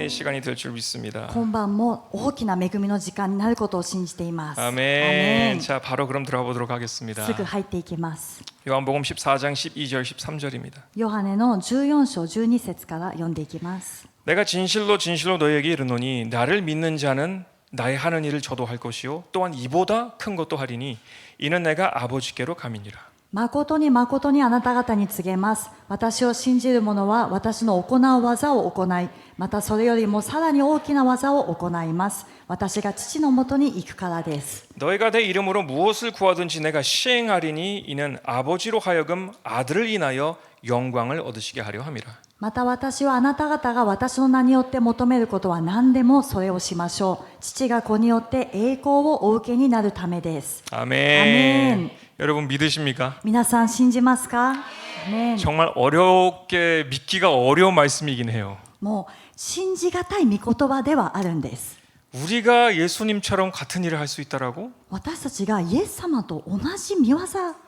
은혜의 시간이 될 줄 믿습니다. 今晩も大きな恵みの時間になることを信じています。 아멘. 자, 바로 그럼 들어가 보도록 하겠습니다. すぐ入っていきます。 요한복음 14장 12절 13절입니다. ヨハネの14章12節から読んでいきます。 내가 진실로 진실로 너희에게 이르노니 나를 믿는 자는 나의 하는 일을 저도 할 것이요 또한 이보다 큰 것도 하리니 이는 내가 아버지께로 감이니라. 誠に誠にあなた方に告げます。私を信じる者は私の行う技を行い、またそれよりもさらに大きな技を行います。私が父のもとに行くからです。 너희가 내 이름으로 무엇을 구하든지 내가 시행하리니 이는 아버지로 하여금 아들을 인하여 영광을 얻으시게 하려 함이라. また私はあなた方が私の名によって求めることは何でもそれをしましょう。父が子によって栄光をお受けになるためです。 아멘. 여러분 믿으십니까? 皆さん信じますか？アメン。 정말 어렵게 믿기가 어려운 말씀이긴 해요. もう信じがたい御言葉ではあるんです。 우리가 예수님처럼 같은 일을 할 수 있다라고? 私たちがイエス様と同じ御業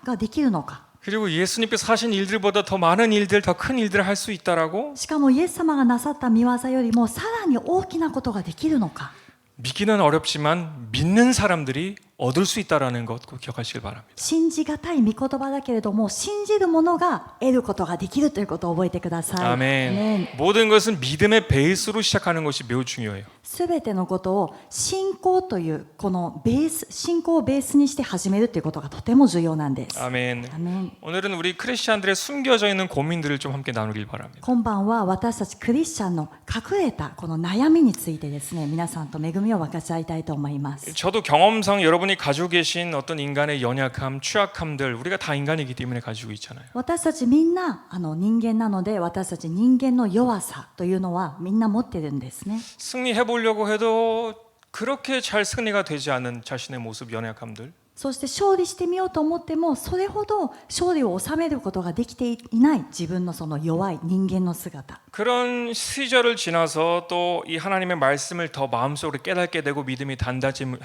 ができるのか。 그리고 예수님께서 하신 일들보다 더 많은 일들, 더 큰 일들을 할 수 있다라고? しかもイエス様がなさった御業よりもさらに大きなことができるのか。 믿기는 어렵지만 믿는 사람들이 얻을 수 있다라는 것 꼭 기억하시길 바랍니다. 信じがたい御言葉だけれども信じる者が得ることができるということを覚えてください。 아멘. 모든 것은 믿음의 베이스로 시작하는 것이 매우 중요해요. すべてのことを信仰というこのベース、信仰をベースにして始めるということがとても重要なんです。 아멘. アメン。 오늘은 우리 크리스찬들의 숨겨져 있는 고민들을 좀 함께 나누길 바랍니다. 今晩は私たちクリスチャンの隠れたこの悩みについてですね、皆さんと恵みを分かち合いたいと思います。 저도 경험상 여러분이 가지고 계신 어떤 인간의 연약함, 취약함들 우리가 다 인간이기 때문에 가지고 있잖아요. 私たちみんな人間なので私たち人間の弱さというのはみんな持ってるんですね。 승리해 보려고 해도 그렇게 잘 승리가 되지 않은 자신의 모습, 연약함들. そして勝利してみようと思ってもそれほど勝利を収めることができていない自分のその弱い人間の姿。 그런 시절을 지나서 또 이 하나님의 말씀을 더 마음속으로 깨닫게 되고 믿음이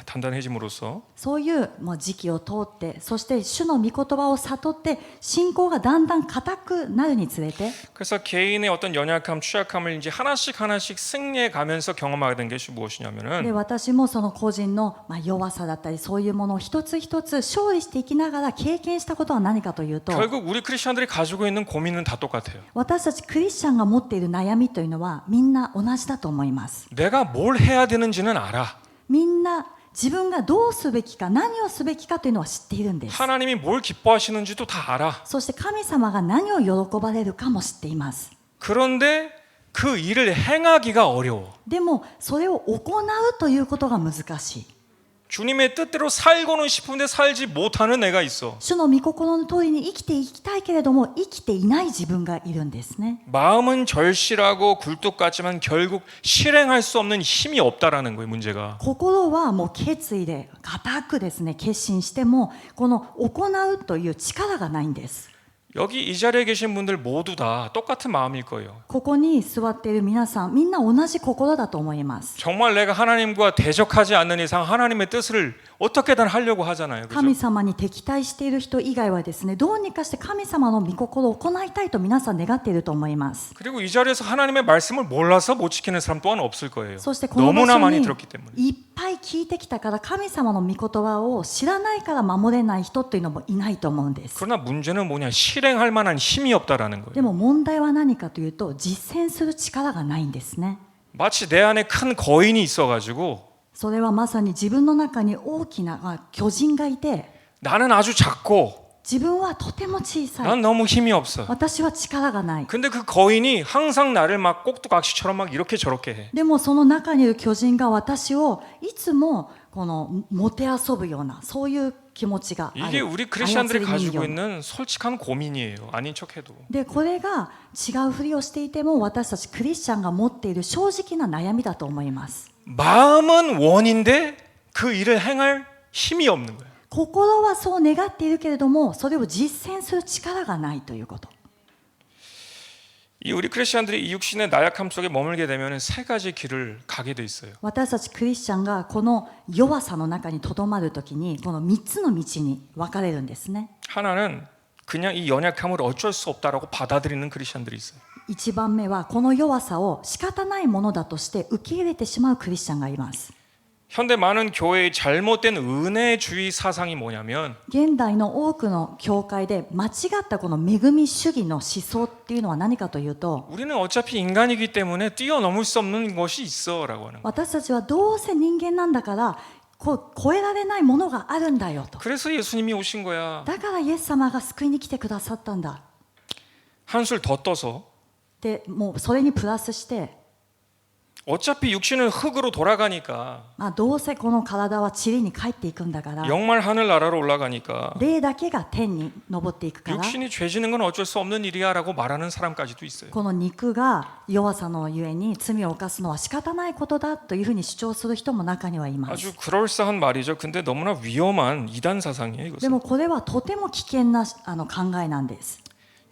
단단해짐으로써 そういう時期を通ってそして主の御言葉を悟って信仰がだんだん固くなるにつれて 그래서 개인의 어떤 연약함, 취약함을 이제 하나씩 하나씩 승리해 가면서 경험하게 된 것이 で 무엇이냐면은 私もその個人の弱さだったりそういうものを一つ一つ勝利していきながら経験したことは何かというと 결국 우리 크리스천들이 가지고 있는 고민은 다 똑같아요. 私たちクリスチャンが持っている悩みというのはみんな同じだと思います。 내가 뭘 해야 되는지는 알아. みんな自分がどうすべきか何をすべきかというのは知っているんです。 하나님이 뭘 기뻐하시는지도 다 알아. そして神様が何を喜ばれるかも知っています。 그런데 그 일을 행하기가 어려워. でもそれを行うということが難しい。 주님의 뜻대로 살고는 싶은데 살지 못하는 내가 있어. 主の御心の通りに生きていきたいけれども生きていない自分がいるんですね。 마음은 절실하고 굴뚝 같지만 결국 실행할 수 없는 힘이 없다라는 거예요, 문제가. 心はもう決意で固くですね決心してもこの行うという力がないんです。 여기 이 자리에 계신 분들 모두 다 똑같은 마음일 거예요. ここに座っている皆さんみんな同じ心だと思います。 정말 내가 하나님과 대적하지 않는 이상 하나님의 뜻을 어떻게든 하려고 하잖아요. 神 그죠? 様に敵対している人以外はですねどうにかして神様の御心を行いたいと皆さん願っていると思います。 그리고 이 자리에서 하나님의 말씀을 몰라서 못 지키는 사람 또한 없을 거예요. そしてこの場 너무나 所 많이 に 들었기 때문에. いっぱい聞いてきたから神様の御言葉を知らないから守れない人というのもいないと思うんです。 그러나 문제는 뭐냐? 실행할 만한 힘이 없다라는 거예요. でも問題は何かというと実践する力がないんですね。 마치 내 안에 큰 거인이 있어가지고 それはまさに自分の中に大きな巨人がいて 나는 아주 작고 自分はとても小さい 난 너무 힘이 없어. 私は力がない 근데 그 거인이 항상 나를 막 꼭두각시처럼 막 이렇게 저렇게 해. でもその中にいる巨人が私をいつもこのもてあそぶようなそういう気持ちがあ 이게 る 우리 操 크리스천들이 り人 가지고 形 있는 솔직한 고민이에요. 아닌 척해도. でこれが違うふりをしていても私たちクリスチャンが持っている正直な悩みだと思います。 마음은 원인데 그 일을 행할 힘이 없는 거예요. 心はそう願っているけれどもそれを実践する力がないということ。 이 우리 크리스천들이 이 육신의 나약함 속에 머물게 되면 세 가지 길을 가게 돼 있어요. 私たちクリスチャンがこの弱さの中にとどまるときにこの3つの道に分かれるんですね。 하나는 그냥 이 연약함을 어쩔 수 없다라고 받아들이는 크리스천들이 있어요. 1番目はこの弱さを仕方ないものだとして受け入れてしまうクリスチャンがいます。 현대 많은 교회의 잘못된 은혜주의 사상이 뭐냐면 現代の多くの教会で間違ったこの恵み主義の思想っていうのは何かというと、 우리는 어차피 인간이기 때문에 뛰어넘을 수 없는 것이 있어라고 하는 거예요. 私たちはどうせ人間なんだから超えられないものがあるんだよと。 그래서 예수님이 오신 거야. だからイエス様が救いに来てくださったんだ。 한술 더 떠서 でもうそれにプラスして、 어차피 육신은 흙으로 돌아가니까 どうせこの体は塵に帰っていくんだから、 영말 하늘나라로 올라가니까 霊だけが天に昇っていくから、 육신이 죄지는 건 어쩔 수 없는 일이야라고 말하는 사람까지도 있어요. この肉が弱さのゆえに罪を犯すのは仕方ないことだというふうに主張する人も中にはいます。 아주 그럴싸한 말이죠. 근데 너무나 위험한 이단 사상이에요. で 이것은. もこれはとても危険な考えなんです。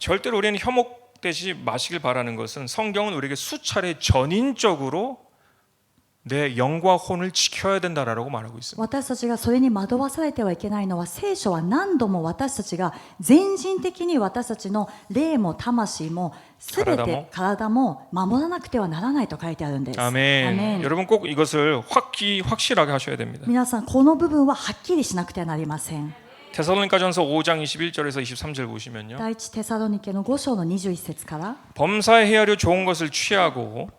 절대로 우리는 혐오되지 마시길 바라는 것은 성경은 우리에게 수차례 전인적으로 내 영과 혼을 지켜야 된다라고 말하고 있습니다. 私たちがそれに惑わされてはいけないのは、聖書は何度も私たちが全人的に私たちの霊も魂も全て体も守らなくてはならないと書いてあるんです。 아멘. 여러분 꼭 이것을 확실하게 하셔야 됩니다. 皆さんこの部分ははっきりしなくてはなりません。 데살로니가전서 5장 21절에서 23절 보시면요. 第一テサロニケの5章の21節から、 범사에 헤아려 좋은 것을 취하고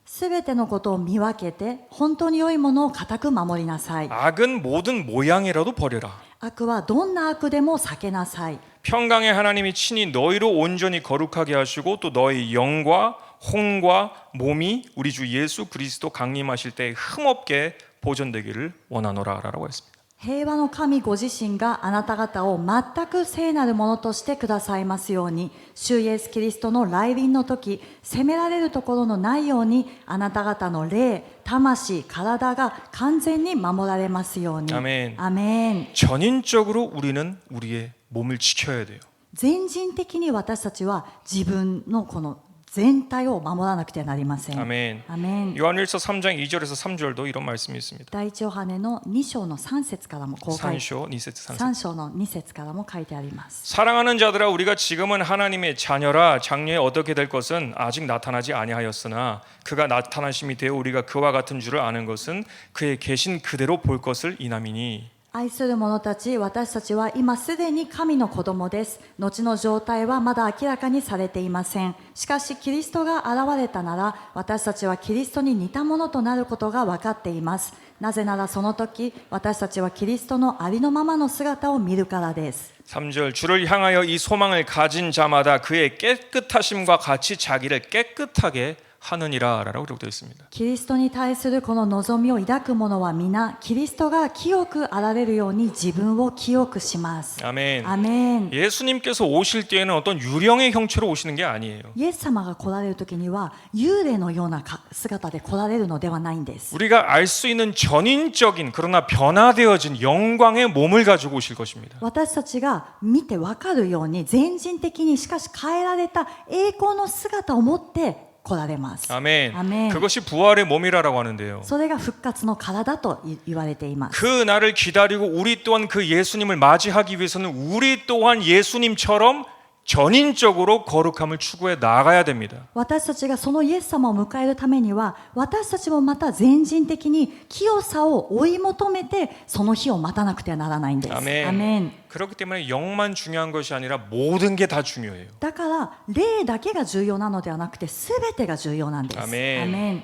すべてのことを見分けて本当に良いものを固く守りなさい。 악은 모든 모양이라도 버려라. 悪はどんな悪でも避けなさい。 평강의 하나님이 친히 너희로 온전히 거룩하게 하시고 또 너희 영과 혼과 몸이 우리 주 예수 그리스도 강림하실 때 흠없게 보존되기를 원하노라라고 했습니다. 平和の神ご自身があなた方を全く聖なるものとしてくださいますように、主イエスキリストの来臨の時、責められるところのないように、あなた方の霊、魂、体が完全に守られますように。 아멘. アメン。 전인적으로 우리는 우리의 몸을 지켜야 돼요. 全人的に私たちは自分のこの全体を守らなくてはなりません。 아멘. アメン。 요한일서 3장 2절에서 3절도 이런 말씀이 있습니다. 第一ヨハネの2章の3節からも公開、 3쇼 2節 3節 3章の2節からも書いてあります。 사랑하는 자들아 우리가 지금은 하나님의 자녀라 장래에 어떻게 될 것은 아직 나타나지 아니하였으나 그가 나타나심이 되어 우리가 그와 같은 줄을 아는 것은 그의 계신 그대로 볼 것을 이남이니. 愛する者たち、私たちは今すでに神の子供です。後の状態はまだ明らかにされていません。しかしキリストが現れたなら、私たちはキリストに似たものとなることが分かっています。なぜならその時、私たちはキリストのありのままの姿を見るからです。 3절 주를 향하여 이 소망을 가진 자마다 그의 깨끗하심과 같이 자기를 깨끗하게 하느니라 라고 기록되어 있습니다. キリストに対するこの望みを抱く者は皆、キリストが清くあられるように自分を清くします。 아멘. アメン。 예수님께서 오실 때에는 어떤 유령의 형체로 오시는 게 아니에요. イエス様が来られる時には幽霊のような姿で来られるのではないんです。 우리가 알 수 있는 전인적인 그러나 변화되어진 영광의 몸을 가지고 오실 것입니다. 私たちが見て分かるように全人的にしかし変えられた栄光の姿を持って来られます。 아멘. 아멘. 그것이 부활의 몸이라고 하는데요. それが復活の体と言われています。 그 날을 기다리고 우리 또한 그 예수님을 맞이하기 위해서는 우리 또한 예수님처럼 전인적으로 거룩함을 추구해 나가야 됩니다. 私たちがそのイエス様を迎えるためには、私たちもまた全人的に清さを追い求めてその日を待たなくてはならないんです。 아멘. アメン。 그렇기 때문에 영만 중요한 것이 아니라 모든 게 다 중요해요. だから霊だけが重要なのではなくて全てが重要なんです。 아멘. アメン。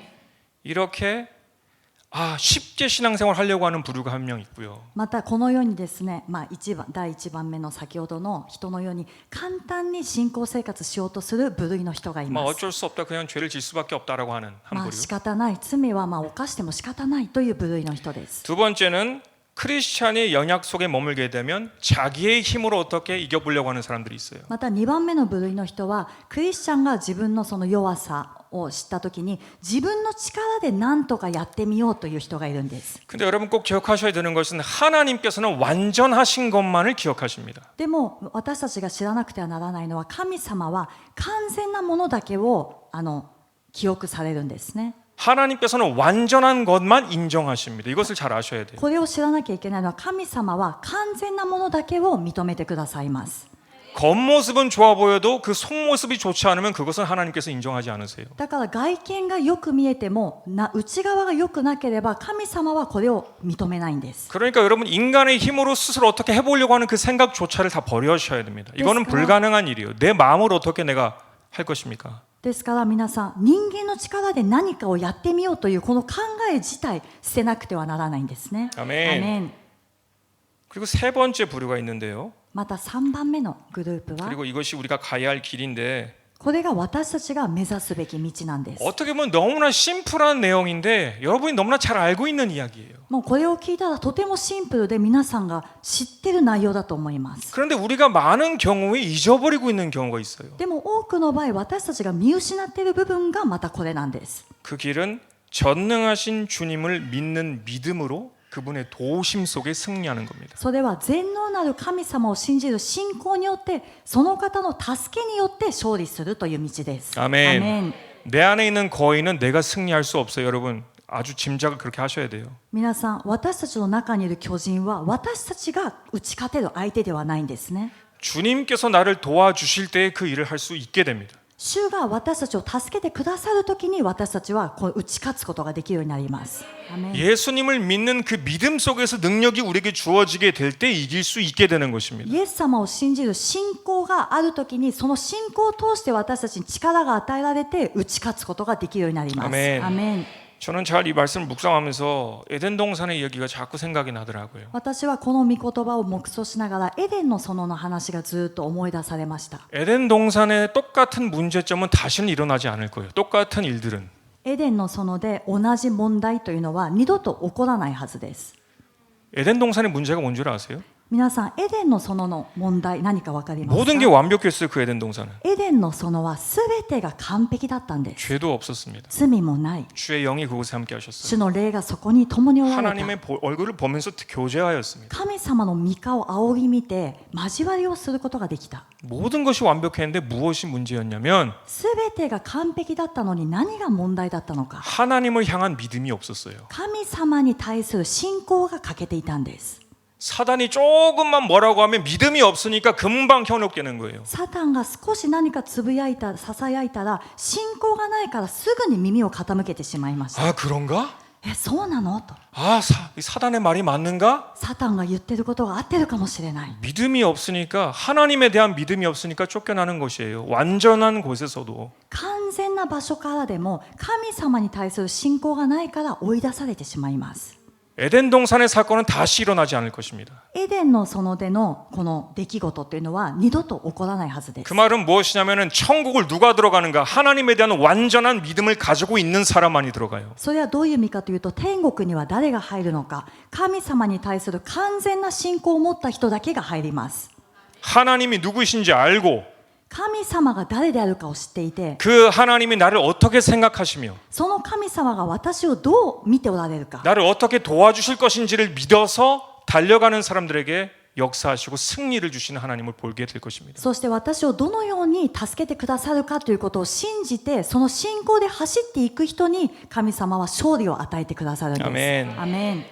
이렇게 쉽게 신앙생활 하려고 하는 부류가 한 명 있고요. またこのようにですね、第1番目の先ほどの人のように簡単に信仰生活しようとする部類の人がいます。 어쩔 수 없다 그냥 죄를 질 수밖에 없다라고 하는 한 부류. 仕方ない、罪は犯しても仕方ないという部類の人です。 두 번째는 크리스찬의 영향 속에 머물게 되면 자기의 힘으로 어떻게 이겨보려고 하는 사람들이 있어요. また2番目の部類の人はクリスチャンが自分のその弱さを知ったときに自分の力で何とかやってみようという人がいるんです。 근데 여러분 꼭 기억하셔야 되는 것은 하나님께서는 완전하신 것만을 기억하십니다. でも私たちが知らなくてはならないのは、神様は完全なものだけを記憶されるんですね。 하나님께서는 완전한 것만 인정하십니다. 이것을 잘 아셔야 돼요. これを知らなきゃいけないのは、神様は完全なものだけを認めてくださいます。 겉모습은 좋아 보여도 그 속모습이 좋지 않으면 그것은 하나님께서 인정하지 않으세요. だから外見がよく見えても内側がよくなければ神様はこれを認めないんです。 그러니까 여러분 인간의 힘으로 스스로 어떻게 해보려고 하는 그 생각조차를 다 버려셔야 됩니다. 이거는 불가능한 일이에요. 내 마음으로 어떻게 내가 할 것입니까? ですから皆さん、人間の力で何かをやってみようというこの考え自体捨てなくてはならないんですね。 아멘. アメン。 그리고 세 번째 부류가 있는데요. また3番目のグループは 그리고 이것이 우리가 가야 할 길인데 これが私たちが目指すべき道なんです。 어떻게 보면 너무나 심플한 내용인데 여러분이 너무나 잘 알고 있는 이야기예요. もうこれを聞いたらとてもシンプルで皆さんが知ってる内容だと思います。 그런데 우리가 많은 경우에 잊어버리고 있는 경우가 있어요. でも多くの場合私たちが見失っている部分がまたこれなんです。 그 길은 전능하신 주님을 믿는 믿음으로 그분의 도우심 속에 승리하는 겁니다. それは全能なる神様を信じる信仰によってその方の助けによって勝利するという道です。 아멘. アメン。 내 안에 있는 거인은 내가 승리할 수 없어요. 여러분 아주 짐작을 그렇게 하셔야 돼요. 皆さん、私たちの中にいる巨人は私たちが打ち勝てる相手ではないんですね。 주님께서 나를 도와주실 때 그 일을 할 수 있게 됩니다. 主が私たちを助けてくださるときに私たちはこう打ち勝つことができるようになります。アメン。 예수님을 믿는 그 믿음 속에서 능력이 우리에게 주어지게 될 때 이길 수 있게 되는 것입니다. イエス様を信じる信仰があるときにその信仰を通して私たちに力が与えられて打ち勝つことができるようになります。アメン。アメン。 저는 잘 이 말씀을 묵상하면서 에덴 동산의 이야기가 자꾸 생각이 나더라고요. 私はこの御言葉を黙想しながらエデンの園の話がずっと思い出されました。 에덴 동산의 똑같은 문제점은 다시는 일어나지 않을 거예요. 똑같은 일들은. エデンの園で同じ問題というのは二度と起こらないはずです。 에덴 동산의 문제가 뭔 줄 아세요? 皆さん、エデンの園の問題何か分かります 모든 게 か？ 완벽했어요. 그 에덴 동산은. エデンの園はすべてが完璧だったんです。 죄도 없었습니다. 罪もない。 주의 영이 그곳에 함께 하셨어요. 主の霊がそこに共におられた。 하나님의 얼굴을 보면서 교제하였습니다. 神様の御顔を仰ぎ見て交わりをすることができた。 모든 것이 완벽했는데 무엇이 문제였냐면 すべてが完璧だったのに何が問題だったのか。 하나님을 향한 믿음이 없었어요. 神様に対する信仰が欠けていたんです。 사단이 조금만 뭐라고 하면 믿음이 없으니까 금방 현혹되는 거예요. サタンが少し何かつぶやいた、ささやいたら信仰がないからすぐに耳を傾けてしまいました。 아 그런가? そうなのと。 아 사단의 말이 맞는가? サタンが言ってることが合ってるかもしれない。 믿음이 없으니까 하나님에 대한 믿음이 없으니까 쫓겨나는 것이에요. 완전한 곳에서도. 完全な場所からでも神様に対する信仰がないから追い出されてしまいます。 에덴 동산의 사건은 다시 일어나지 않을 것입니다. エデンの園でのこの出来事というのは二度と起こらないはずです。 그 말은 무엇이냐면은 천국을 누가 들어가는가? 하나님에 대한 완전한 믿음을 가지고 있는 사람만이 들어가요. それはどういう意味かというと、天国には誰が入るのか、神様に対する完全な信仰を持った人だけが入ります。 하나님이 누구신지 알고 神様が誰であるかを知っていて、 그 하나님이 나를 어떻게 생각하시며 その神様が私をどう見ておられるか、 나를 어떻게 도와주실 것인지를 믿어서 달려가는 사람들에게 역사하시고 승리를 주시는 하나님을 보게 될 것입니다. そして私をどのように助けてくださるかということを信じて、その信仰で走っていく人に神様は勝利を与えてくださるんです。アメン。アメン。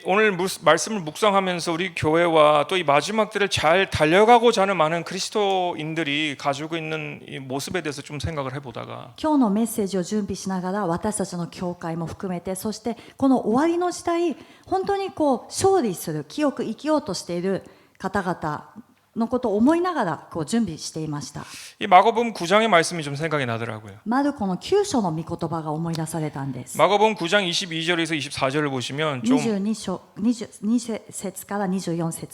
오늘 말씀을 묵상하면서 우리 교회와 또 이 마지막 때를 잘 달려가고자 하는 많은 그리스도인들이 가지고 있는 이 모습에 대해서 좀 생각을 해보다가 今日のメッセージを準備しながら私たちの教会も含めて、そしてこの終わりの時代本当にこう勝利する清く生きようとしている方々のことを思いながらこう準備していました。 이 마가복음 9장의 말씀이 좀 생각이 나더라고요. マルコの9章の御言葉が思い出されたんです。 마가복음 9장 22절에서 24절을 보시면 좀 22節から24節。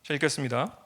자, 읽겠습니다.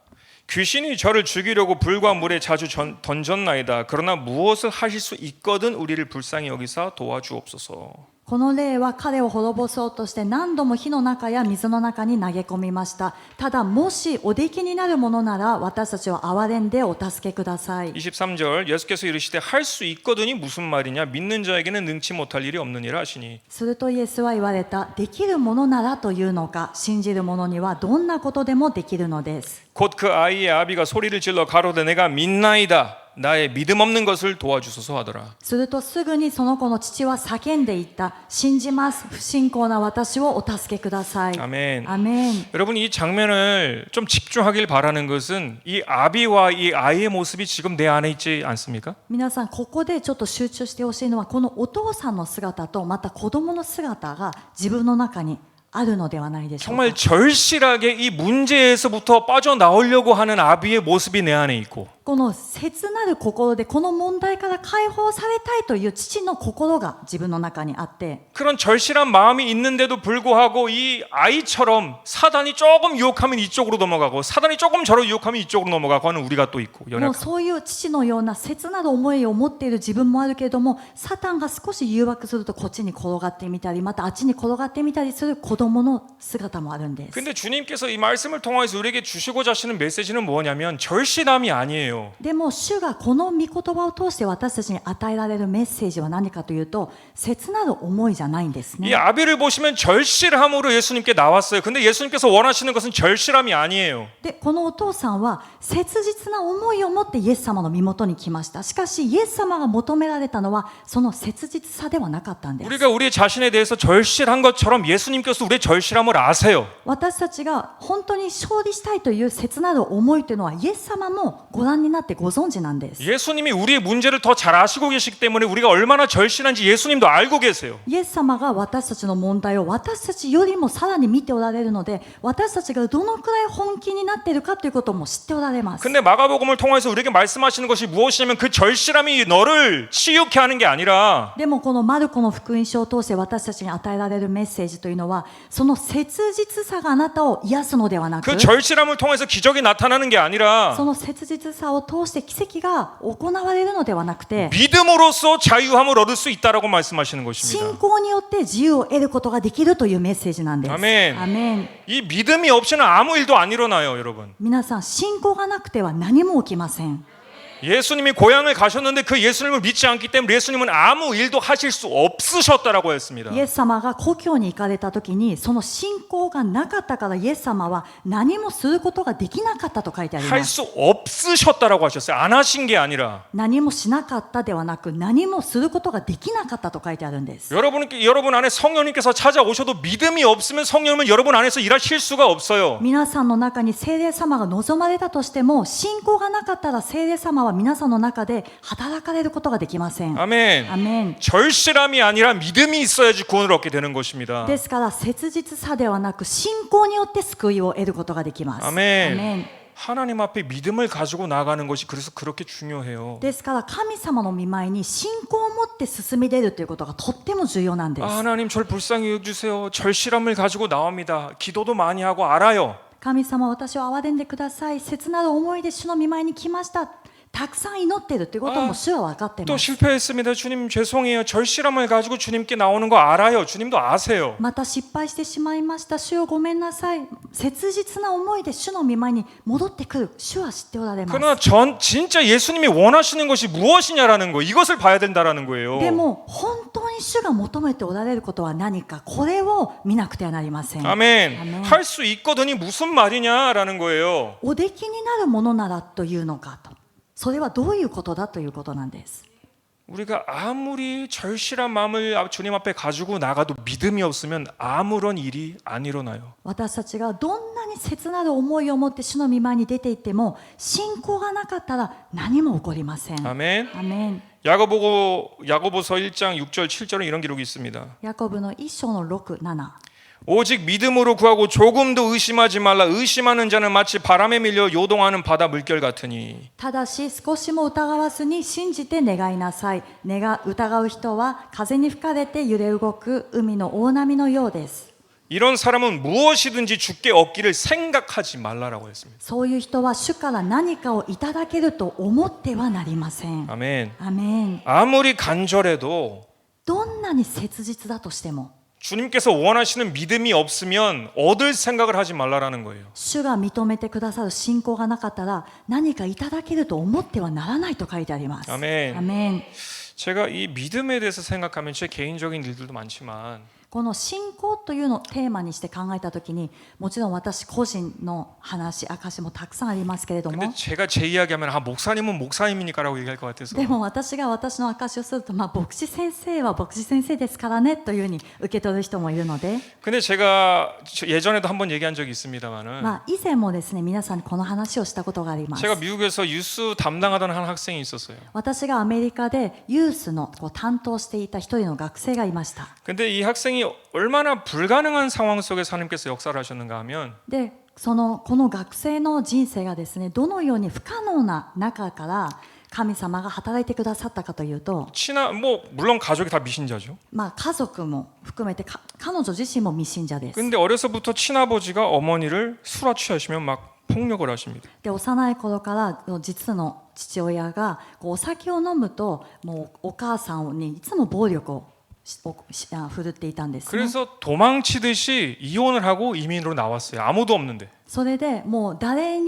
귀신이 저를 죽이려고 불과 물에 자주 던졌나이다. 그러나 무엇을 하실 수 있거든 우리를 불쌍히 여기사 도와주옵소서. この霊は彼を滅ぼそうとして何度も火の中や水の中に投げ込みました。ただもしおできになるものなら私たちを憐れんでお助けください。 23절 예수께서 이르시되 할 수 있거든이 무슨 말이냐 믿는 자에게는 능치 못할 일이 없느니라 하시니 するとイエスは言われた。できるものならというのか、信じる者にはどんなことでもできるのです。 곧 그 아이의 아비가 소리를 질러 가로되 내가 믿나이다. 나의 믿음 없는 것을 도와주소서 하더라. するとすぐにその子の父は叫んでいった。信じます。不信仰な私をお助けください。 아멘. アメン。 여러분 이 장면을 좀 집중하길 바라는 것은 이 아비와 이 아이의 모습이 지금 내 안에 있지 않습니까? 皆さんここでちょっと集中してほしいのはこのお父さんの姿とまた子供の姿が自分の中にあるのではないでしょうか。 정말 절실하게 이 문제에서부터 빠져나오려고 하는 아비의 모습이 내 안에 있고 この切なる心でこの問題から解放されたいという父の心が自分の中にあって、 그런 절실한 마음이 있는데도 불구하고 이 아이처럼 사단이 조금 유혹하면 이쪽으로 넘어가고 사단이 조금 저를 유혹하면 이쪽으로 넘어가고 하는 우리가 또 있고 もう 연약. そういう父のような切なる思いを持っている自分もあるけれども、サタンが少し誘惑するとこっちに転がってみたり、またあっちに転がってみたりする子供の姿もあるんです。 근데 주님께서 이 말씀을 통해서 우리에게 주시고자 하시는 메시지는 뭐냐면 절실함이 아니에요. でも主がこの御言葉を通して私たちに与えられるメッセージは何かというと、切なる思いじゃないんですね。 이 아비를 보시면 절실함으로 예수님께 나왔어요. 근데 예수님께서 원하시는 것은 절실함이 아니에요. でこのお父さんは切実な思いを持ってイエス様の身元に来ました。しかしイエス様が求められたのはその切実さではなかったんです。 우리가 우리 자신에 대해서 절실한 것처럼 예수님께서 우리의 절실함을 아세요. 私たちが本当に勝利したいという切なる思いというのはイエス様もご覧になってご存知なんです。 예수님이 우리의 문제를 더 잘 아시고 계시기 때문에 우리가 얼마나 절실한지 예수님도 알고 계세요. イエス様が私たちの問題を私たちよりもさらに見ておられるので、私たちがどのくらい本気になっているかということも知っておられます。 근데 마가복음을 통해서 우리에게 말씀하시는 것이 무엇이냐면 그 절실함이 너를 치유케 하는 게 아니라 でもこのマルコの福音書を通して私たちに与えられるメッセージというのは、その切実さがあなたを癒すのではなく、 그 절실함을 통해서 기적이 나타나는 게 아니라 その切実さを通して奇跡が行われるのではなくて、 믿음으로써 자유함을 얻을 수 있다라고 말씀하시는 것입니다. 信仰によって自由を得ることができるというメッセージなんです。アメン。アメン。 이 믿음이 없이는 아무 일도 안 일어나요, 여러분. 皆さん、信仰がなくては何も起きません。 예수님이 고향을 가셨는데 그 예수님을 믿지 않기 때문에 예수님은 아무 일도 하실 수 없으셨다라고 했습니다. イエス様が故郷に行かれた時にその信仰がなかったからイエス様は何もすることができなかったと書いてありま 할 す。 수 없으셨다라고 하셨어요. 안 하신 게 아니라 何もしなかったではなく何もすることができなかったと書いてあるんです。 여러분 안에 성령님께서 찾아오셔도 믿음이 없으면 성령님은 여러분 안에서 일하실 수가 없어요. 皆さんの中に聖霊様が望まれたとしても信仰がなかったら聖霊様は皆さんの中で働かれることができません。 아멘. アメン。 절실함이 아니라 믿음이 있어야지 구원을 얻게 되는 것입니다. ですから切実さではなく信仰によって救いを得ることができます。 아멘. アメン。 하나님 앞에 믿음을 가지고 나가는 것이 그래서 그렇게 중요해요. ですから神様の御前に信仰を持って進み出るということがとっても重要なんです。 아, 하나님 절 불쌍히 여겨주세요. 절실함을 가지고 나옵니다. 기도도 많이 하고 알아요. 神様私を憐れんでください。切なる思いで主の御前に来ました。たくさん祈っているということも主は分かってい 또 ます。 실패했습니다. 주님 죄송해요. 절실함을 가지고 주님께 나오는 거 알아요. 주님도 아세요. また失敗してしまいました。主よごめんなさい。切実な思いで主の御前に戻ってくる。主は知っておられます。 그러나 진짜 예수님이 원하시는 것이 무엇이냐라는 거 이것을 봐야 된다라는 거예요. でも本当に主が求めておられることは何か、これを見なくてはなりません。 아멘. 아멘. 할 수 있거든이 무슨 말이냐라는 거예요. おできになるものならというのかと。それはどういうことだということなんです。 우리가 아무리 절실한 마음을 주님 앞에 가지고 나가도 믿음이 없으면 아무런 일이 안 일어나요. 私たちがどんなに切なる思いを持って主の御前に出て行っても信仰がなかったら何も起こりません。 아멘. アメン。 야고보서 1장 6절 7절에 이런 기록이 있습니다. ヤコブの1章の6、7。 오직 믿음으로 구하고 조금도 의심하지 말라. 의심하는 자는 마치 바람에 밀려 요동하는 바다 물결 같으니. ただし少しも疑わずに信じて願いなさい。疑う人は風に吹かれて揺れ動く海の大波のようです。 이런 사람은 무엇이든지 주께 얻기를 생각하지 말라라고 했습니다. そういう人は主から何かをいただけると思ってはなりません。 아멘. アメン。 아무리 간절해도 どんなに切実だとしても 주님께서 원하시는 믿음이 없으면 얻을 생각을 하지 말라라는 거예요. 主が認めてくださる信仰がなかったら何かいただけると思ってはならないと書いてあります。 아멘. アメン。 제가 이 믿음에 대해서 생각하면 제 개인적인 일들도 많지만 この信仰というのをテーマにして考えたときに、もちろん私個人の話、証もたくさんありますけれど 근데 も、 제가 제 이야기하면 아 목사님은 목사님이니까라고 얘기할 것 같아서 でも私が私の証をすると、牧師先生は牧師先生ですからねというふうに受け取る人もいるので、 근데 제가 예전에도 한번 얘기한 적이 있습니다만은 以前もですね、皆さんにこの話をしたことがあります。 제가 미국에서 유스 담당하던 한 학생이 있었어요. 私がアメリカでユースの担当していた一人の学生がいました。 근데 이 학생이 얼마나 불가능한 상황 속에서 하나님께서 역사를 하셨는가 하면 で、この学生の人生がですね、どのように不可能な中から神様が働いてくださったかというと、 뭐 물론 가족이 다 미신자죠. 家族も含めて彼女自身も未信者です。 근데 어려서부터 친아버지가 어머니를 술에 취하시면 막 폭력을 하십니다. で、幼い頃から実の父親がお酒を飲むと、もうお母さんにいつも暴力を振るっていたんですね。 그래서 도망치듯이 이혼을 하고 이민으로 나왔어요. 아무도 없는데. それでもう誰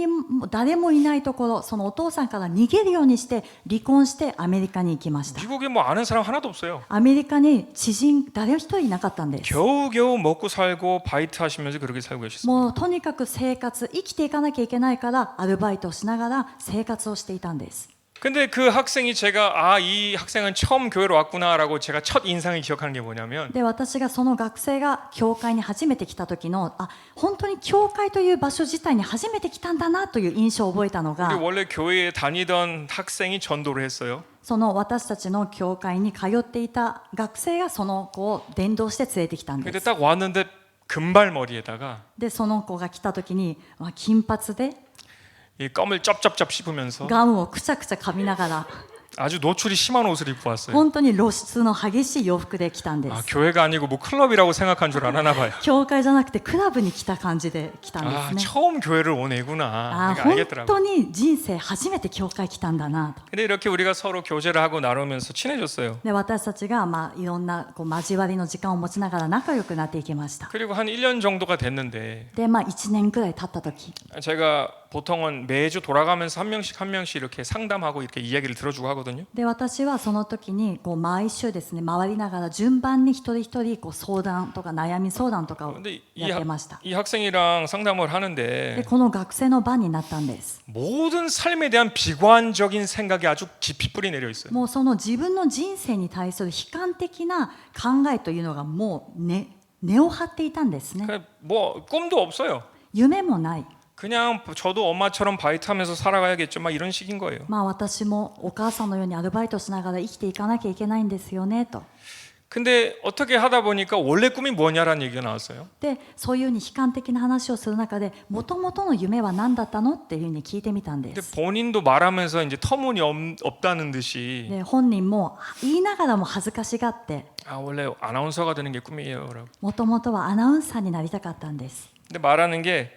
もいないところ、そのお父さんから逃げるようにして離婚してアメリカに行きました。 미국에 뭐 아는 사람 하나도 없어요. アメリカに知人誰一人いなかったんです。 겨우겨우 먹고 살고 바이트 하시면서 그렇게 살고 계셨어요. もうとにかく生きていかなきゃいけないからアルバイトをしながら生活をしていたんです。 근데 그 학생이 제가 이 학생은 처음 교회로 왔구나라고 제가 첫 인상을 기억하는 게 뭐냐면 で、私がその学生が教会に初めて来た時の、本当に教会という場所自体に初めて来たんだなという印象を覚えたの 우리 が、 원래 교회에 다니던 학생이 전도를 했어요. その私たちの教会に通っていた学生がその子を伝道して連れてきたんで 근데 す。 딱 왔는데 금발머리에다가 で、その子が来た時に、金髪で 이 껌을 쩝쩝쩝 씹으면서 ガムをくちゃくちゃ噛みながら、 아주 노출이 심한 옷을 입고 왔어요. 本当に露出の激しい洋服で来たんで 아, す。 교회가 아니고 뭐 클럽이라고 생각한 줄 알았나 봐요. 教会じゃなくてクラブに来た感じで来たんで 아, すね。 처음 교회를 온 애구나. 내가 本 알겠더라고. 当に人生初めて教会来たんだなと。 근데 이렇게 우리가 서로 교제를 하고 나누면서 친해졌어요. で、私たちがいろんな交わりの時間を持ちながら仲良くなっていきました。 그리고 한 1년 정도가 됐는데 で、1年くらい経った時、 제가 보통은 매주 돌아가면서 한 명씩 이렇게 상담하고 이렇게 이야기를 들어주고 하거든요. で、私はその時に毎週ですね、回りながら順番に一人一人相談とか悩み相談とかを 근데 やってました。 이 학생이랑 상담을 で、 하는데 この学生の番になったんです。 모든 삶에 대한 비관적인 생각이 아주 깊이 뿌리 내려 있어요. もうその自分の人生に対する悲観的な考えというのがもう根を張っていたんですね。 그러니까 뭐 꿈도 없어요. 夢もない。 그냥 저도 엄마처럼 바이트하면서 살아가야겠죠. 막 이런 식인 거예요. 私もお母さんのようにアルバイトしながら生きていかなきゃいけないんですよねと。 근데 어떻게 하다 보니까 원래 꿈이 뭐냐라는 얘기가 나왔어요. で、そういうふうに悲観的な話をする中で、もともとの夢は何だったのっていうふうに聞いてみたんで 근데 す。 본인도 말하면서 이제 터무니없다는 듯이 で、本人も言いながらも恥ずかしがって、 아 원래 아나운서가 되는 게 꿈이에요라고. もともとはアナウンサーになりたかったんです。 근데 말하는 게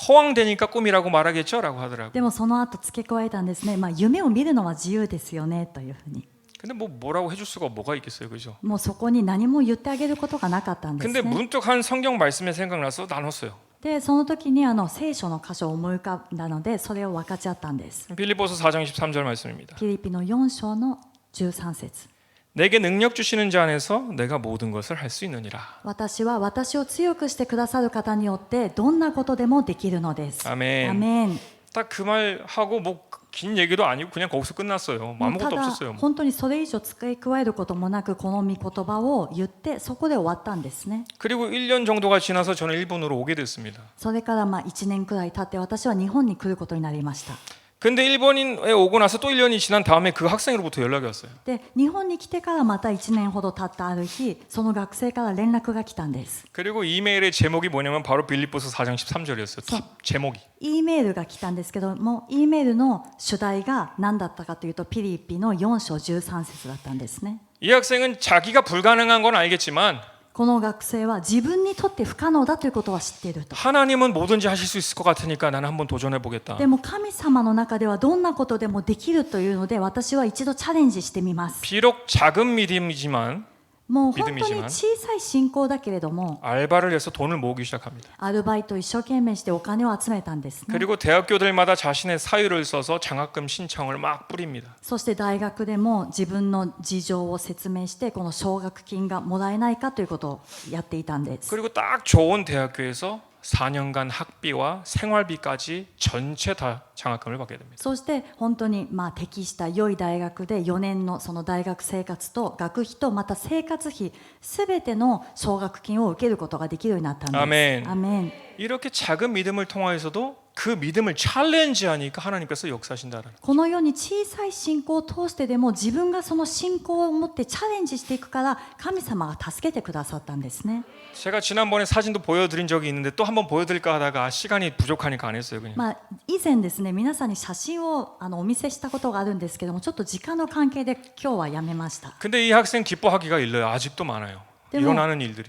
허황되니까 꿈이라고 말하겠죠라고 하더라고. でもその後付け加えたんですね。夢を見るのは自由ですよねというふうに。 근데 뭐라고 해줄 수가 뭐가 있겠어요, 그죠? もうそこに何も言ってあげることがなかったんです 근데 ね。 문득 한 성경 말씀에 생각나서 나눴어요. で、その時に聖書の箇所を思い浮かんだので、それを分かち合ったんです。 빌립보서 4장 13절 말씀입니다. ピリピの4章の13節。 내게 능력 주시는 자 안에서 내가 모든 것을 할 수 있느니라. 私は私を強くしてくださる方によってどんなことでもできるのです。 아멘. アメン。 딱 그 말 하고 뭐 긴 얘기도 아니고 그냥 거기서 끝났어요. た 아무것도 だ 없었어요. 本当にそれ以上付け加えることもなく、この御言葉を言ってそこで終わったんですね。 그리고 1년 정도가 지나서 저는 일본으로 오게 됐습니다. それから1年くらい経って私は日本に来ることになりました。 근데 일본에 오고 나서 또 1년이 지난 다음에 그 학생으로부터 연락이 왔어요. で、日本に来てからまた1年ほど経ったある日、その学生から連絡が来たんです。 그리고 이메일의 제목이 뭐냐면 바로 빌립보서 4장 13절이었어요. 탑 제목이. E メールが来たんですけども、E メールの主題が何だったかというと、ピリピの4章13節だったんですね。 이 학생은 자기가 불가능한 건 알겠지만 この学生は自分にとって不可能だということは知っていると。 하나님은 뭐든지 하실 수 있을 것 같으니까 나는 한번 도전해 보겠다. でも神様の中ではどんなことでもできるというので、私は一度チャレンジしてみます。 비록 작은 믿음이지만 もう本当に 믿음이지만 小さい信仰だけれども 알바를 해서 돈을 모으기 시작합니다. アルバイトを一生懸命してお金を集めたんですね。 그리고 대학교들마다 자신의 사유를 써서 장학금 신청을 막 뿌립니다. そして大学でも自分の事情を説明してこの奨学金がもらえないかということをやっていたんです。 그리고 딱 좋은 대학교에서 4년간 학비와 생활비까지 전체 다 장학금을 받게 됩니다. そして本当に適した良い大学で4年のその大学生活と学費とまた生活費すべての奨学金を受けることができるようになったんです。 아멘. アメン。 이렇게 작은 믿음을 통하여서도 그 믿음을 챌린지하니까 하나님께서 역사하신다라는. このように小さい信仰を通してでも自分がその信仰を持ってチャレンジしていくから神様が助けてくださったんですね。 제가 지난번에 사진도 보여드린 적이 있는데 또 한번 보여드릴까 하다가 시간이 부족하니까 안 했어요. 그냥. 以前ですね皆さんに写真をお見せしたことがあるんですけどもちょっと時間の関係で今日はやめました。 근데 이 학생 기뻐하기가 일러요. 아직도 많아요. 일어나는 일들이.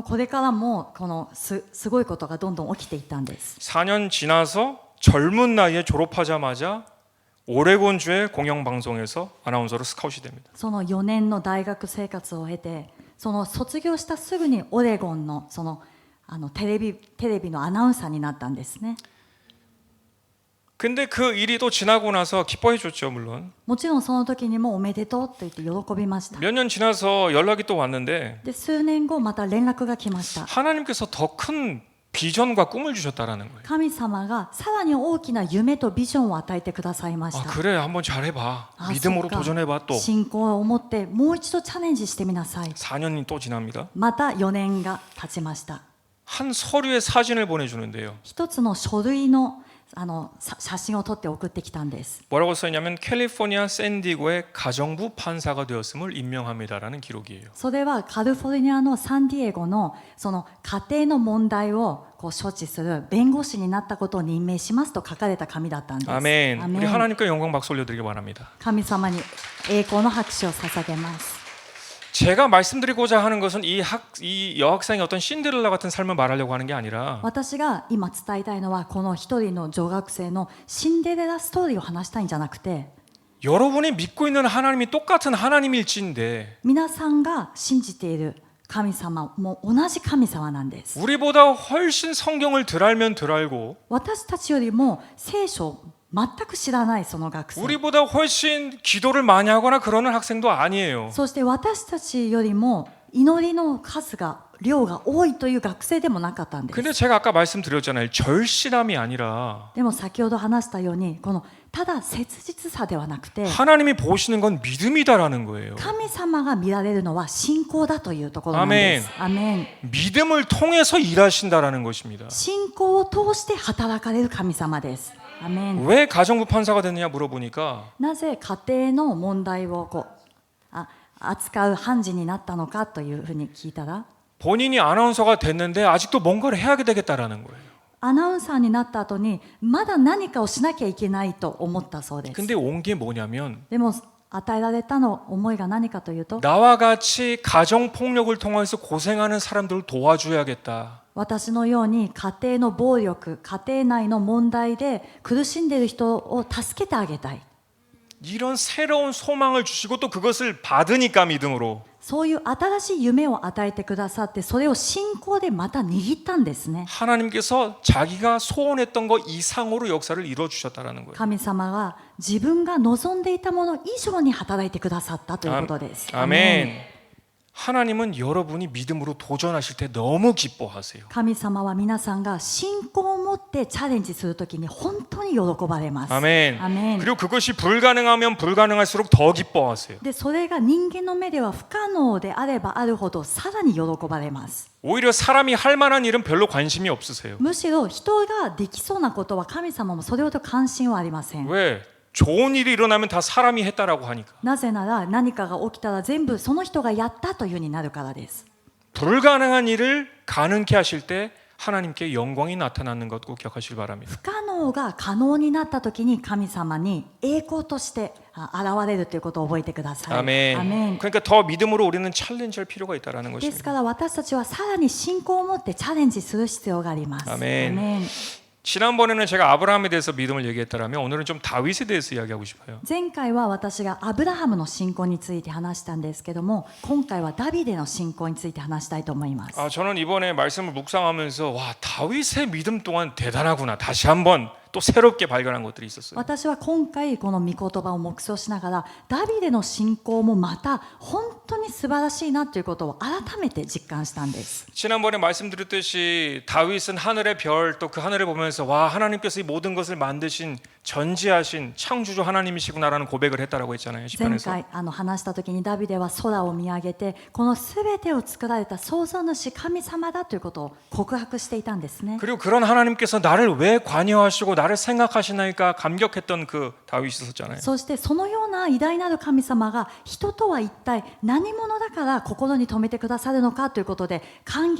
これからもこのすごいことがどんどん起きていったんです。 4년 지나서 젊은 나이에 졸업하자마자 오레곤주의 공영방송에서 아나운서로 스카웃이 됩니다. その4年の大学生活を経てその卒業したすぐにオレゴンのテレビのアナウンサーになったんですね。 근데 그 일이 또 지나고 나서 기뻐해 줬죠, 물론. もちろんその時にもおめでとうと言って喜びました。 몇 년 지나서 연락이 또 왔는데 で数年後また連絡が来ました。 하나님께서 더 큰 비전과 꿈을 주셨다라는 거예요. 神様がさらに大きな夢とビジョンを与えてくださいまし 아 た。 그래, 한번 잘해봐. あ 믿음으로 そっか 도전해봐 또. 信仰を持ってもう一度チャレンジしてみなさい。 4년이 또 지납니다. また4年が経ちました。 한 서류의 사진을 보내주는데요. 一つの書類の写真を撮って送ってきたんです。 뭐라고 써있냐면 캘리포니아 샌디고의 가정부 판사가 되었음을 임명합니다라는 기록이에요. それはカリフォルニアのサンディエゴのその家庭の問題を処置する弁護士になったことを任命しますと書かれた紙だったんです。 아멘. アメン 우리 하나님께 영광 박수 올려드리기 바랍니다. 神様に栄光の拍手を捧げます。 제가 말씀드리고자 하는 것은 이 여학생의 어떤 신데렐라 같은 삶을 말하려고 하는 게 아니라 私が今伝えたいのはこの一人の女学生のシンデレラストーリーを話したいんじゃなくて 여러분이 믿고 있는 하나님이 똑같은 하나님일지인데 皆さんが信じている神様も同じ神様なんです。 우리보다 훨씬 성경을 덜 알면 덜 알고 私たちよりも聖書を全く知らないその学生 우리보다 훨씬 기도를 많이 하거나 그러는 학생도 아니에요. そして私たちよりも祈りの数が量が多いという学生でもなかったんです。 근데 제가 아까 말씀드렸잖아요. 절실함이 아니라 でも先ほど話したようにこのただ切実さではなくて 하나님이 보시는 건 믿음이다라는 거예요. 神様が見られるのは信仰だというところなんです。アメン。 믿음을 통해서 일하신다라는 것입니다. 信仰を通して働かれる神様です。アメン。 왜 가정부 판사가 됐느냐 물어보니까 なぜ家庭の問題を扱う判事になったのかというふうに聞いたら 본인이 아나운서가 됐는데 아직도 뭔가를 해야 되겠다라는 거예요. アナウンサーになった後にまだ何かをしなきゃいけないと思ったそうです。 근데 온 게 뭐냐면 でも与えられたの思いが何かというと 나와 같이 가정 폭력을 통해서 고생하는 사람들을 도와줘야겠다. 私のように家庭の暴力家庭内の問題で苦しんでいる人を助けてあげたい 이런 새로운 소망을 주시고 또 그것을 받으니까 믿음으로 そういう新しい夢を与えてくださってそれを信仰でまた握ったんですね。 하나님께서 자기가 소원했던 것 이상으로 역사를 이루어 주셨다라는 거예요. 神様が自分が望んでいたもの以上に働いてくださったということです。 아멘. 하나님은 여러분이 믿음으로 도전하실 때 너무 기뻐하세요. 神様は皆さんが信仰を持ってチャレンジするときに本当に喜ばれます。 아멘. アメン。 그리고 그것이 불가능하면 불가능할수록 더 기뻐하세요. でそれが人間の目では不可能であればあるほどさらに喜ばれます。 오히려 사람이 할 만한 일은 별로 관심이 없으세요. むしろ人ができそうなことは神様もそれほど関心はありません。 왜? 좋은 일이 일어나면 다 사람이 했다라고 하니까. なぜなら何かが起きたら全部その人がやったというふうになるからです。 불가능한 일을 가능케 하실 때 하나님께 영광이 나타나는 것 꼭 기억하시기 바랍니다. 不可能が可能になった時に神様に栄光として現れるということを覚えてください。 아멘. アメン。 그러니까 더 믿음으로 우리는 챌린지할 필요가 있다라는 です 것입니다. から私たちはさらに信仰を持ってチャレンジする必要があります。 아멘. アメン。 지난번에는 제가 아브라함에 대해서 믿음을 얘기했다라면 오늘은 좀 다윗에 대해서 이야기하고 싶어요. 前回は私がアブラハムの信仰について話したんですけども、今回はダビデの信仰について話したいと思います。 저는 이번에 말씀을 묵상하면서 와 다윗의 믿음 또한 대단하구나 다시 한번 또 새롭게 발견한 것들이 있었어요. 私は今回この御言葉を黙想しながらダビデの信仰もまた本当に素晴らしいなということを改めて実感したんです。 지난번에 말씀드렸듯이 다윗은 하늘의 별 또 그 하늘을 보면서 와 하나님께서 이 모든 것을 만드신 전지하신 창조주 하나님이시구나라는 고백을 했다라고 했잖아요. 前 시편에서. 回話した時にダビデは空を見上げてこの全てを作られた創造主神様だということを告白していたんですね。 그리고 그런 하나님께서 나를 왜 관여하시고 나를 생각하시나이까 감격했던 그 다윗이 있었잖아요. そしてそのような偉大なる神様が人とは一体何者だから心に留めてくださるのかということで感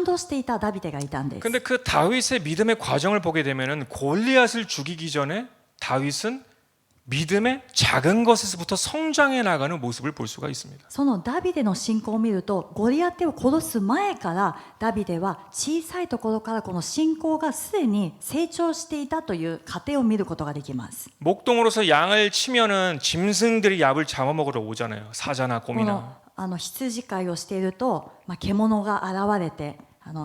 動していたダビデがいたんです。 근데 그 다윗의 믿음의 과정을 보게 되면은 골리앗을 죽이기 전에 다윗은 믿음의 작은 것에서부터 성장해 나가는 모습을 볼 수가 있습니다. そのダビデの信仰を見るとゴリアテを殺す前からダビデは小さいところからこの信仰がすでに成長していたという過程を見ることができます。 목동으로서 양을 치면은 짐승들이 얍을 잡아먹으러 오잖아요. 사자나 こ 곰이나. の羊飼いをしていると、獣が現れて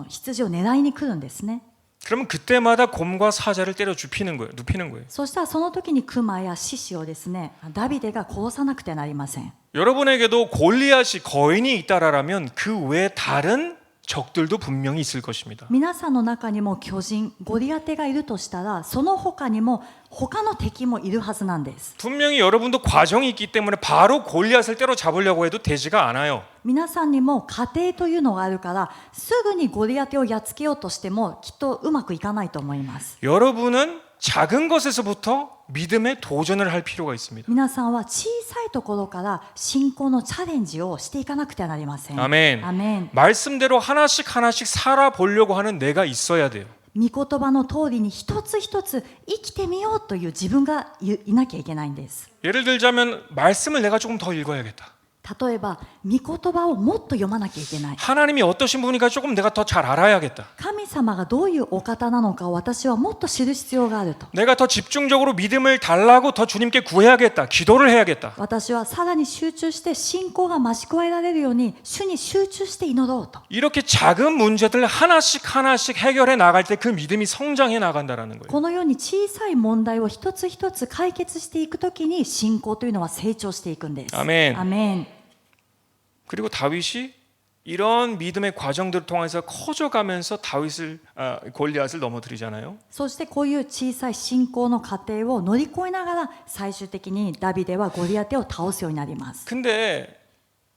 羊を狙いに来るんですね。 그러면 그때마다 곰과 사자를 때려 눕히는 거예요. そしたらその時にクマや獅子をですねダビデが殺さなくてなりません。 여러분에게도 골리앗이 거인이 있다라면 그 외에 다른 적들도 분명히 있을 것입니다. 皆さんの中にも巨人ゴリアテがいるとしたらその他にも他の敵もいるはずなんです。 분명히 여러분도 과정이 있기 때문에 바로 골리앗을 때려잡으려고 해도 되지가 않아요. 皆さんにも過程というのがあるからすぐにゴリアテをやっつけようとしてもきっとうまくいかないと思います。 여러분은 작은 것에서부터 믿음에 도전을 할 필요가 있습니다. 皆さんは小さいところから信仰のチャレンジをしていかなくてはなりません。 아멘. アメン。 말씀대로 하나씩 살아보려고 하는 내가 있어야 돼요. 御言葉の通りに一つ一つ生きてみようという自分がいなきゃいけないんです。 예를 들자면 말씀을 내가 조금 더 읽어야겠다. 例えば御言葉をもっと読まなきゃいけない。 하나님이 어떠신 분인가 조금 내가 더 잘 알아야겠다. 神様がどういうお方なのかを私はもっと知る必要があると。 내가 더 집중적으로 믿음을 달라고 더 주님께 구해야겠다. 기도를 해야겠다. 私はさらに集中して信仰が増し加えられるように主に集中して祈ろうと。 이렇게 작은 문제들 하나씩 해결해 나갈 때 그 믿음이 성장해 나간다라는 거예요. このように小さい問題を一つ一つ解決していくときに信仰というのは成長していくんです。 아멘. アメン。 그리고 다윗이 이런 믿음의 과정들을 통해서 커져가면서 골리앗을 넘어뜨리잖아요. そしてこういう小さい信仰の過程を乗り越えながら最終的にダビデはゴリアテを倒すようになります。 근데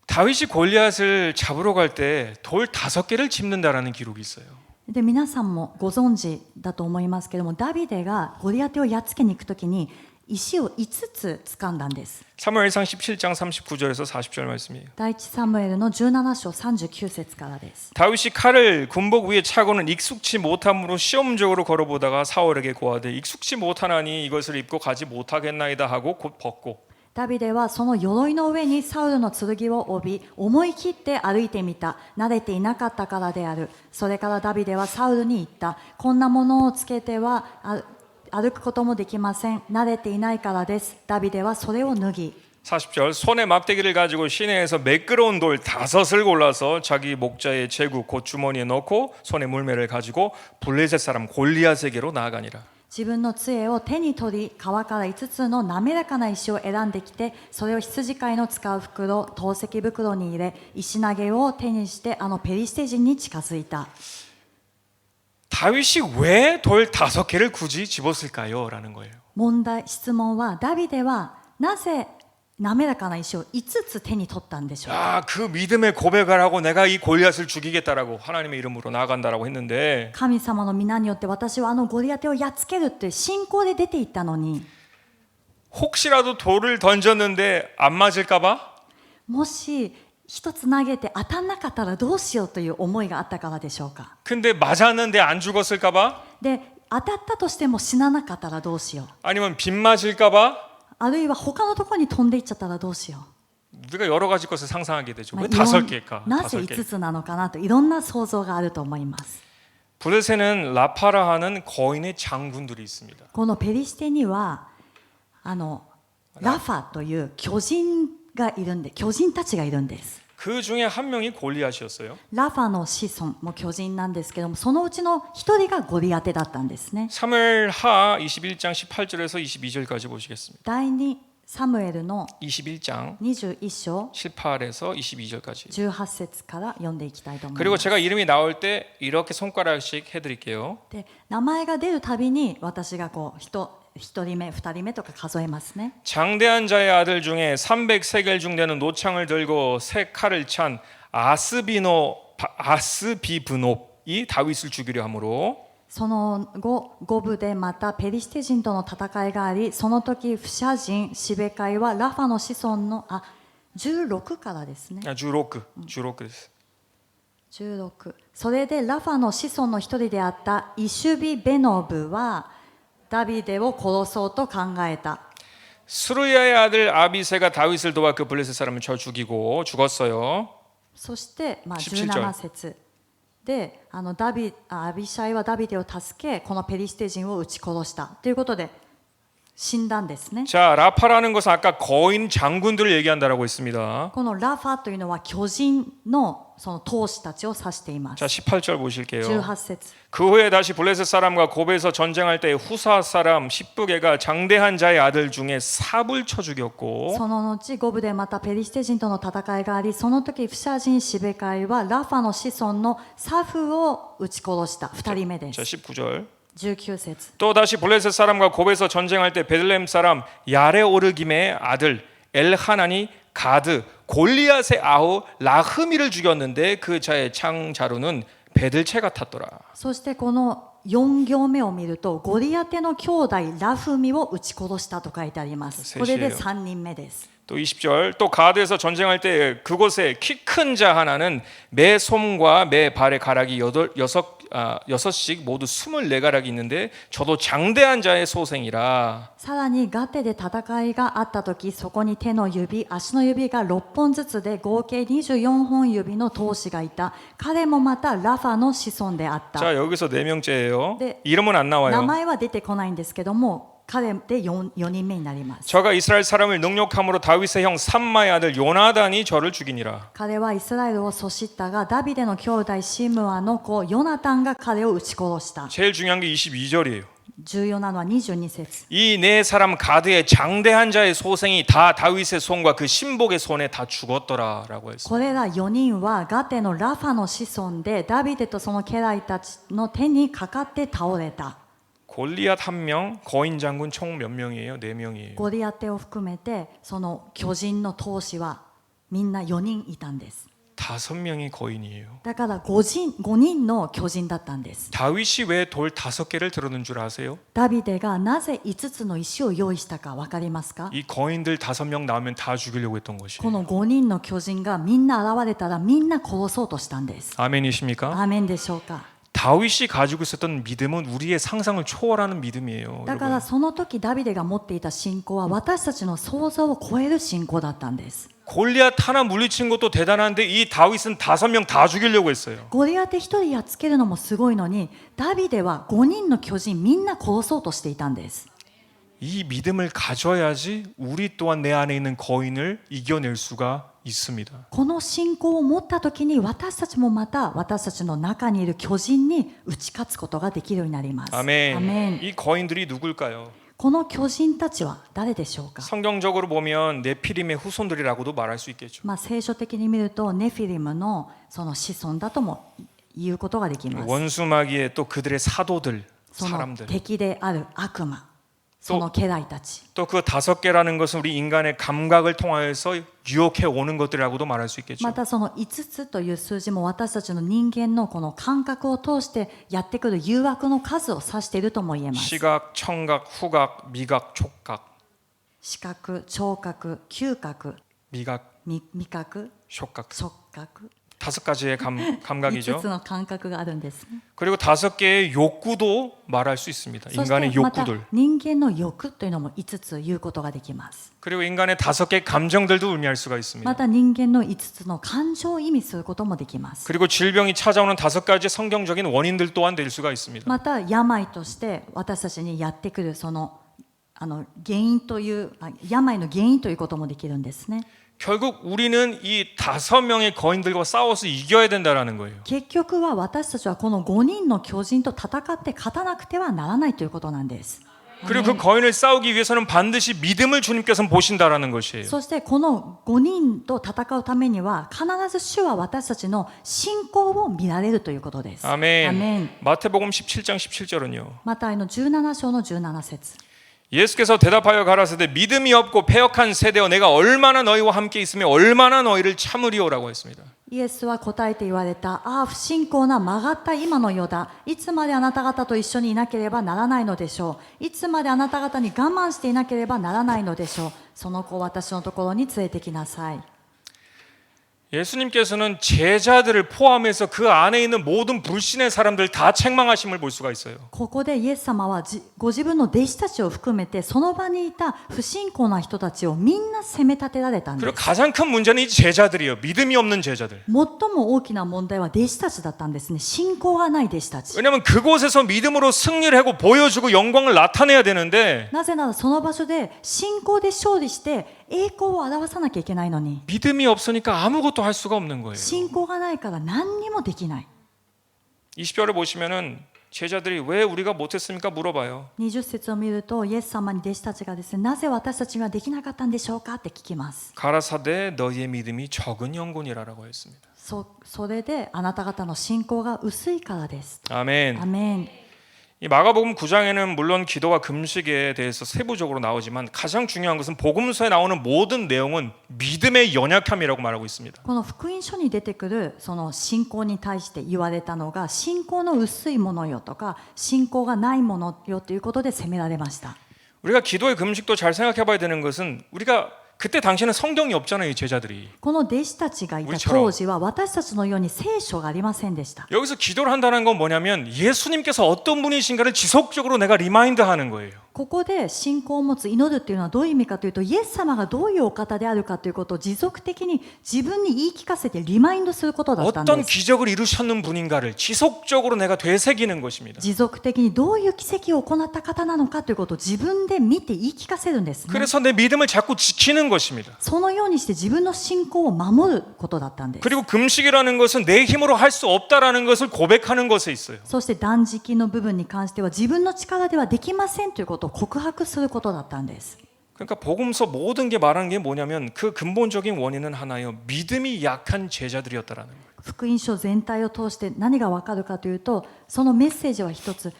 다윗이 골리앗을 잡으러 갈 때 돌 5개를 짚는다라는 기록이 있어요. で皆さんもご存知だと思いますけどもダビデがゴリアテをやっつけに行くときに石を5つ掴んだんです。 사무엘상 17장 39절에서 40절 말씀이에요. 第一サムエルの17章39節からです。 다윗이 칼을 군복 위에 차고는 익숙치 못함으로 시험적으로 걸어보다가 사울에게 고하되 익숙치 못하나니 이것을 입고 가지 못하겠나이다 하고 곧 벗고 ダビデはその鎧の上にサウルの剣を帯び思い切って歩いてみた。慣れていなかったからである。それからダビデはサウルに言った。こんなものをつけては歩くこともできません。慣れていないからです。ダビデはそれを脱ぎ 40절 손에 막대기를 가지고 시내에서 매끄러운 돌 5을 골라서 자기 목자의 제구 곧 주머니에 넣고 손에 물매를 가지고 블레셋 사람 골리앗에게로 나아가니라. 自分の杖を手に取り川から5つの滑らかな石を選んできてそれを羊飼いの使う袋透析袋に入れ石投げを手にしてペリシテ人に近づいた。 다윗이 왜 돌 5개를 굳이 집었을까요? 라는 거예요. 質問はダビデはなぜ滑らかな石を5つ手に取ったんでしょうか。 그 믿음의 고백을 하고 내가 이 골리앗을 죽이겠다라고 하나님의 이름으로 나아간다라고 했는데 神様の皆によって私はゴリアテをやっつけるって信仰で出ていったのに 혹시라도 돌을 던졌는데 안 맞을까 봐 もし一つ投げて当たんなかったらどうしようという思いがあったからでしょうか。 근데 맞았는데 안 죽었을까 봐 で当たったとしても死ななかったらどうしよう。 아니면 빗 맞을까 봐 あるいは他のところに飛んでいっちゃったらどうしよ 우리가 여러 가지 것을 상상하게 되죠. う。 왜 いろん 5개일까? なぜ 5개. 5つなのかなといろんな想像があると思います。 블레셋에는 라파라 하는 거인의 장군들이 있습니다. このペリシテにはラファという巨人がいるんで、巨人たちがいるんです。 그 중에 한 명이 골리앗이었어요. ラファの子孫も巨人なんですけども、そのうちの一人がゴリアテだったんですね。 사무엘하 21장 18절에서 22절까지 보시겠습니다. 第2サムエルの 21장 21章 18에서 22절까지. 18節から読んでいきたいと思い 그리고 ます。 제가 이름이 나올 때 이렇게 손가락씩 해드릴게요. で、名前が出るたびに私がこう1人目、2人目とか数えますね。 장대한 자의 아들 중에 300세겔 중 되는 노창을 들고 새 칼을 찬 아스비브놉이 다윗을 죽이려 함으로 その後、五部でまたペリシテ人との戦いがあり、その時フシャ人シベカイはラファの子孫の16からですね。 주로크 です. 16。それでラファの子孫の一人であったイシュビ・ベノブはダビデを殺そうと考えた。 스루야의 아들 아비새가 다윗을 도와 그 블레셋 사람을 쳐 죽이고 죽었어요. そして、17 17節でアビシャイはダビデを助け、このペリシテ人を撃ち殺したということで死んだんですね。 자, 라파라는 것은 아까 거인 장군들을 얘기한다라고 했습니다. このラファというのは巨人のその闘士たちを指しています。 자, 18절 보실게요. 18節 그 후에 다시 블레셋 사람과 고베에서 전쟁할 때 후사 사람 십부게가 장대한 자의 아들 중에 삽을 쳐 죽였고 その後五部でまたペリシテ人との戦いがあり、その時フシャ人シベカイはラファの子孫のサフを撃ち殺した。2人目で 자, す。 19절. 19節 또 다시 블레셋 사람과 고베에서 전쟁할 때 베들레헴 사람 야레오르김의 아들 엘하나니 가드 골리앗의 아우 라흐미를 죽였는데 그 자의 창자루는 베들채 같았더라. そしてこの4行目を見ると、ゴリアテの兄弟ラフミを撃ち殺したと書いてあります。これで3人目です。 또 20절. 또 가드에서 전쟁할 때 그곳에 키 큰 자 하나는 매 솜과 매 발의 가락이 여섯씩 모두 24가락이 있는데 저도 장대한 자의 소생이라. さらにガテで戦いがあった時、そこに手の指、足の指が6本ずつで合計24本指の闘士がいた。彼もまたラファの子孫であった。 자, 여기서 네 명째예요. 네. 이름은 안 名 나와요. 前は出てこないんですけども、彼で 4人目になります。 저가 이스라엘 사람을 능욕함으로 다윗의 형 삼마의 아들 요나단이 저를 죽이니라. 彼はイスラエルをそしったが、ダビデの兄弟シムアの子ヨナタンが彼を撃ち殺した。 제일 중요한 게 22절이에요. 重要なのは22節。 이 네 사람 가드의 장대한 자의 소생이 다 다윗의 손과 그 신복의 손에 다 죽었더라라고 했어요. これら4人はガテのラファの子孫で、ダビデとその家来たちの手にかかって倒れた。 골리앗 한 명, 거인 장군 총 몇 명이에요? 4명이에요. ゴリアテを含めてその巨人の闘士はみんな4人いたんです。 5명이 거인이에요. だから5人の巨人だったんです。 다윗이 왜 돌 5개를 들었는 줄 아세요? ダビデがなぜ5つの石を用意したか分かりますか？ 이 거인들 5명 나오면 다 죽이려고 했던 こ 것이에요. の5人の巨人がみんな現れたらみんな殺そうとしたんです。 아멘이십니까? アーメンでしょうか？ 다윗이 가지고 있었던 믿음은 우리의 상상을 초월하는 믿음이에요. だからその時ダビデが持っていた信仰は私たちの想像を超える信仰だったんです。 골리앗 하나 물리친 것도 대단한데 이 다윗은 5명 다 죽이려고 했어요. ゴリアテ1人やっつけるのもすごいのに、ダビデは5人の巨人みんな殺そうとしていたんです。 이 믿음을 가져야지 우리 또한 내 안에 있는 거인을 이겨낼 수가 있습니다. この信仰を持った時に私たちもまた私たちの中にいる巨人に打ち勝つことができるようになります。 아멘. アメン。 이 거인들이 누굴까요? この巨人たちは誰でしょうか？ 성경적으로 보면 네피림의 후손들이라고도 말할 수 있겠죠. 聖書的に見るとネフィリムのその子孫だとも言うことができます。 원수마귀의 또 그들의 사도들, その 사람들. 敵である悪魔、その家来たち。 또 그 5개라는 것은 우리 인간의 감각을 통하여서 유혹해 오는 것들이라고도 말할 수 있겠죠. またその5つという数字も私たちの人間のこの感覚を通してやってくる誘惑の数を指しているとも言えます。 시각, 청각, 후각, 미각, 촉각. 視覚、聴覚、嗅覚、 미각, 味覚、 촉각. 触覚。 5가지의 5 감각이죠. つの感覚があるんですね。 그리고 5개의 욕구도 말할 수 있습니다. そし 인간의 てまた 욕구들. 人間の欲というのも5つ言うことができます。 그리고 인간의 5개의 감정들도 의미할 수가 ま 있습니다. た人間の5つの感情を意味することもできます。 그리고 질병이 찾아오는 5가지 성경적인 원인들 또한 될 수가 있습니다. また病として私たちにやってくるその原因という病の原因ということもできるんですね。 결국 우리는 이 5명의 거인들과 싸워서 이겨야 된다라는 거예요. 結局は私たちはこの5人の巨人と戦って勝たなくてはならないということなんです。 그리고 그 거인을 싸우기 위해서는 반드시 믿음을 주님께서 보신다라는 것이에요. そしてこの5人と戦うためには必ず主は私たちの信仰を見られるということです。 아멘. アメン。 마태복음 17장 17절은요. マタイの17章の17節。 예수께서 대답하여 가라사대 믿음이 없고 패역한 세대여 내가 얼마나 너희와 함께 있으며 얼마나 너희를 참으리오라고 했습니다. イエスは答えて言われた。ああ、不信仰な曲がった今の世だ。いつまであなた方と一緒にいなければならないのでしょう。いつまであなた方に我慢していなければならないのでしょう。その子を私のところに連れてきなさい。 예수님께서는 제자들을 포함해서 그 안에 있는 모든 불신의 사람들 다 책망하심을 볼 수가 있어요. ここでイエス様はご自分の弟子たちを含めてその場にいた不信仰な人たちをみんな責め立てられたんで 그리고 す。 가장 큰 문제는 이 제자들이에요. 믿음이 없는 제자들. 最も大きな問題は弟子たちだったんですね。信仰がない弟子たち。 왜냐하면 그곳에서 믿음으로 승리를 하고 보여주고 영광을 나타내야 되는데 なぜならその場所で信仰で勝利して栄光を表さなきゃいけないのに 믿음이 없으니까 아무것도 할 수가 없는 거예요. 信仰がないから何にもできない。 20절을 보시면은 제자들이 왜 우리가 못했습니까? 물어봐요. 20節を見るとイエス様に弟子たちがですね、なぜ私たちができなかったんでしょうかって聞きます。 가라사대 너희의 믿음이 적은 영혼이라고 했습니다. それであなた方の信仰が薄いからです。 아멘. アメン。 이 마가복음 9장에는 물론 기도와 금식에 대해서 세부적으로 나오지만 가장 중요한 것은 복음서에 나오는 모든 내용은 믿음의 연약함이라고 말하고 있습니다. この福音書に出てくるその信仰に対して言われたのが信仰の薄いものよとか信仰がないものよということで責められました。 우리가 기도의 금식도 잘 생각해 봐야 되는 것은 우리가 그때 당시에는 성경이 없잖아요, 이 제자들이. この弟子たちがいた当時は私たちのように聖書がありませんでした。 여기서 기도를 한다는 건 뭐냐면 예수님께서 어떤 분이신가를 지속적으로 내가 리마인드하는 거예요. ここで信仰を持つ祈るというのはどういう意味かというとイエス様がどういうお方であるかということを持続的に自分に言い聞かせてリマインドすることだったん 어떤 です。 기적을 이루셨는 분인가를 지속적으로 내가 되새기는 것입니다. 持続的にどういう奇跡を行った方なのかということを自分で見て言い聞かせるんですね。 그래서 내 믿음을 자꾸 지키는 것입니다. そのようにして自分の信仰を守ることだったんです。 그리고 금식이라는 것은 내 힘으로 할 수 없다라는 것을 고백하는 것에 있어요. そして断食の部分に関しては自分の力ではできませんということを告白することだったんです。 그러니까 복음서 모든 게 말하는 게 뭐냐면 그 근본적인 원인은 하나예요. 믿음이 약한 제자들이었다라는 거예요. 福音書全体を通して何がわかるかというとそのメッセージは一つ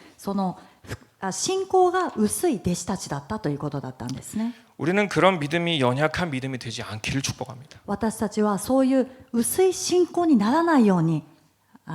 信仰が薄い弟子たちだったということだったんですね。 우리는 그런 믿음이 연약한 믿음이 되지 않기를 축복합니다. 私たちはそういう薄い信仰にならないように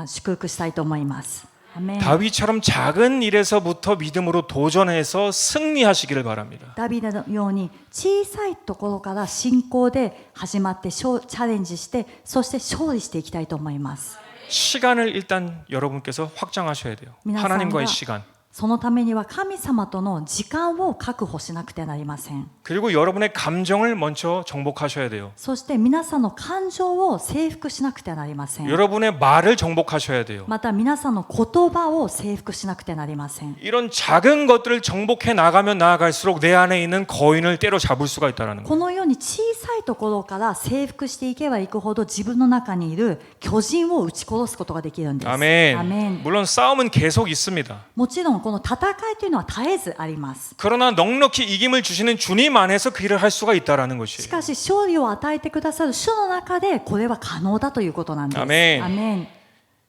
祝福したいと思います。アメン。 다윗처럼 작은 일에서부터 믿음으로 도전해서 승리하시기를 바랍니다. ダビデのように小さいところから信仰で始まってチャレンジしてそして勝利していきたいと思います。 시간을 일단 여러분께서 확장하셔야 돼요. 皆さんが 하나님과의 시간. そのためには神様との時間を確保しなくてはなりません。 그리고 여러분의 감정을 먼저 정복하셔야 돼요. そして皆さんの感情を征服しなくてはなりません。 여러분의 말을 정복하셔야 돼요. また皆さんの言葉を征服しなくてはなりません。 이런 작은 것들을 정복해 나가면 나아갈수록 내 안에 있는 거인을 때려잡을 수가 있다는 こ 거예요. のように小さいところから征服していけばいくほど自分の中にいる巨人を撃ち殺すことができるんです。 아멘. アメン。 물론 싸움은 계속 있습니다. もちろんこの戦いというのは絶えずあります。 그러나 넉넉히 이김을 주시는 주님 안에서 그 일을 할 수가 있다라는 し 것이에요. かし勝利を与えてくださる主の中でこれは可能だということなんです。アメン。アメン。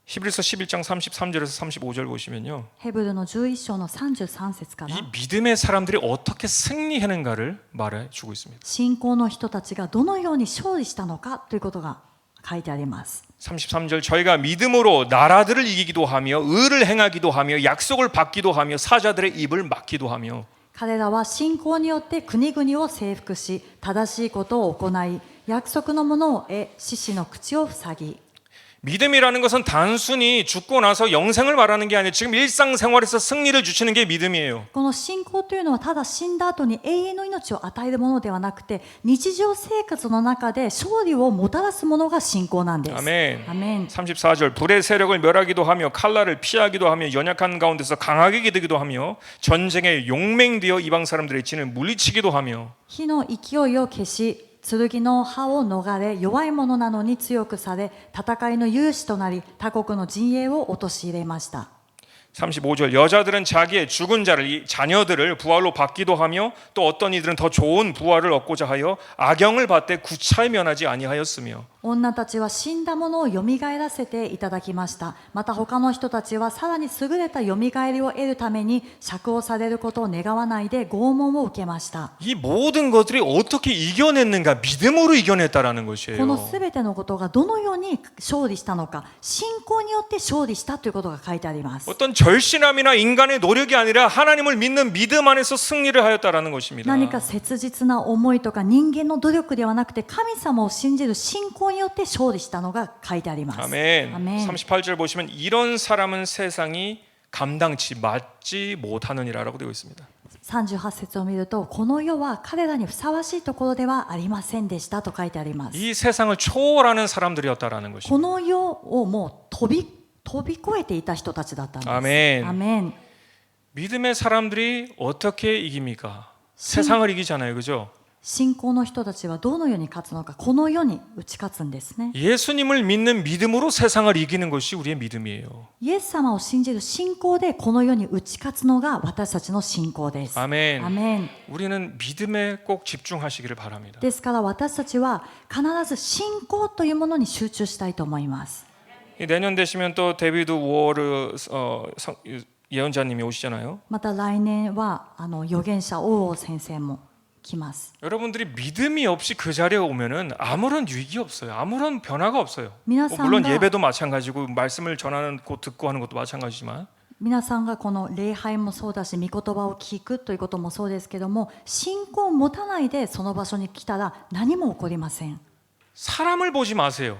히브리서 11장 33절에서 35절 보시면요. ヘブルの11章の33節から 이 믿음의 사람들이 어떻게 승리하는가를 말해 주고 있습니다. 信仰の人たちがどのように勝利したのかということが書いてあります。 33절 저희가 믿음으로 나라들을 이기기도 하며 의를 행하기도 하며 약속을 받기도 하며 사자들의 입을 막기도 하며 彼らは信仰によって国々を征服し正しいことを行い約束のものを得獅子の口を塞ぎ 믿음이라는 것은 단순히 죽고 나서 영생을 말하는 게 아니라 지금 일상생활에서 승리를 주시는 게 믿음이에요. この信仰というのはただ死んだ後に永遠の命を与えるものではなくて、日常生活の中で勝利をもたらすものが信仰なんです。 아멘. アメン。 34절 불의 세력을 멸하기도 하며 칼날을 피하기도 하며 연약한 가운데서 강하게 기르기도 하며 전쟁에 용맹되어 이방 사람들의 진을 물리치기도 하며 火の勢いを消し、剣の刃を逃れ、弱い者なのに強くされ、戦いの勇士となり、他国の陣営を陥れました。 35절 여자들은 자기의 죽은 자를 이 자녀들을 부활로 받기도 하며 또 어떤 이들은 더 좋은 부활을 얻고자 하여 악영을 받되 구차히 면하지 아니하였으며 女たちは死んだ者をよみがえらせていただきました。また他の人たちはさらに優れたよみがえりを得るために釈放されることを願わないで拷問を受けました。 이 모든 것들이 어떻게 이겨냈는가 믿음으로 이겨냈다라는 こ 것이에요. のすべてのことがどのように勝利したのか、信仰によって勝利したということが書いてあります。 어떤 절신함이나 인간의 노력이 아니라 하나님을 믿는 믿음 안에서 승리를 하였다라는 것입니다. 何か切実な思いとか人間の努力ではなくて神様を信じる信仰によって勝利したのが書いてあります。 아멘. アメン。 38절 보시면 이런 사람은 세상이 감당치 맞지 못하느니라라고 되어 있습니다. 38節を見ると、この世は彼らにふさわしいところではありませんでしたと書いてあります。 이 세상을 초월하는 사람들이었다라는 것입니다. この世をもう飛び越えていた人たちだったんです。 아멘. アメン。 믿음의 사람들이 어떻게 이깁니까? 세상을 이기잖아요, 그죠? 信仰の人たちはどのように勝つのか、この世に打ち勝つんですね。 예수님을 믿는 믿음으로 세상을 이기는 것이 우리의 믿음이에요. イエス様を信じる信仰でこの世に打ち勝つのが私たちの信仰です。 아멘. アメン。 우리는 믿음에 꼭 집중하시기를 바랍니다. ですから私たちは必ず信仰というものに集中したいと思います。 내년 되시면 또 데비드 워르 예언자님이 오시잖아요. また来年は預言者オー先生も来ます。 여러분들이 믿음이 없이 그 자리에 오면은 아무런 유익이 없어요. 아무런 변화가 없어요. 미나상가- 물론 예배도 마찬가지고 말씀을 전하는 곧 듣고 하는 것도 마찬가지지만 皆さんがこの礼拝もそうだし、御言葉を聞くということもそうですけども、信仰を持たないでその場所に来たら何も起こりません。 사람을 보지 마세요.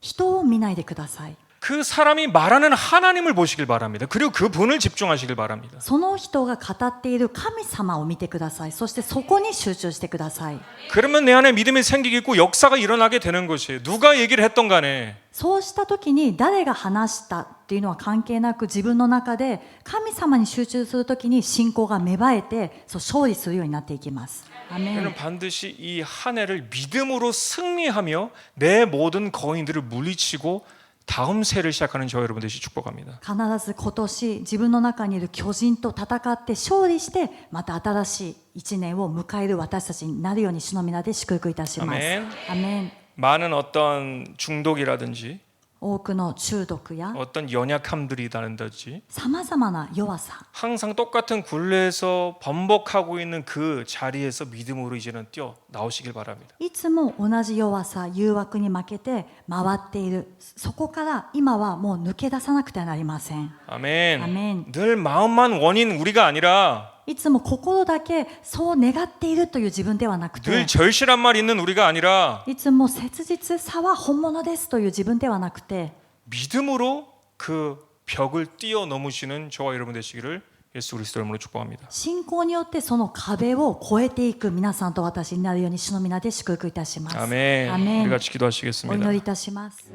人を見ないでください。 그 사람이 말하는 하나님을 보시길 바랍니다. 그리고 그 분을 집중하시길 바랍니다. その人が語っている神様を見てください。そしてそこに集中してください。 그러면 내 안에 믿음이 생기겠고 역사가 일어나게 되는 것이에요. 누가 얘기를 했던 간에 そうした時に誰が話したっていうのは関係なく、自分の中で神様に集中する時に信仰が芽生えて、そう勝利するようになっていきます。アメン。 저는 반드시 이 한 해를 믿음으로 승리하며 내 모든 거인들을 물리치고 다음 세를 시작하는 저 여러분 되시 축복합니다. 必ず今年自分の中にいる巨人と戦って勝利して、また新しい一年を迎える私たちになるように主の皆で祝福いたします。 아멘. アメン。 많은 어떤 중독이라든지 多くの中毒や 어떤 연약함들이라든지 さまざまな弱さ、 항상 똑같은 굴레에서 번복하고 있는 그 자리에서 믿음으로 이제는 뛰어 나오시길 바랍니다. いつも同じ弱さ、誘惑に負けて回っている、そこから今はもう抜け出さなくてはなりません。 아멘. 아멘. 늘 마음만 원인 우리가 아니라 いつも心だけそう願っているという自分ではなくて、 늘 절실한 말 있는 우리가 아니라 いつも切実さは本物ですという自分ではなくて、 믿음으로 그 벽을 뛰어넘으시는 저와 여러분 되시기를 예수 그리스도 이름으로 축복합니다. 信仰によってその壁を越えていく皆さんと私になるように主の皆で祝福いたします。 아멘. アメン。 우리 같이 お 기도하시겠습니다. 祈りいたします。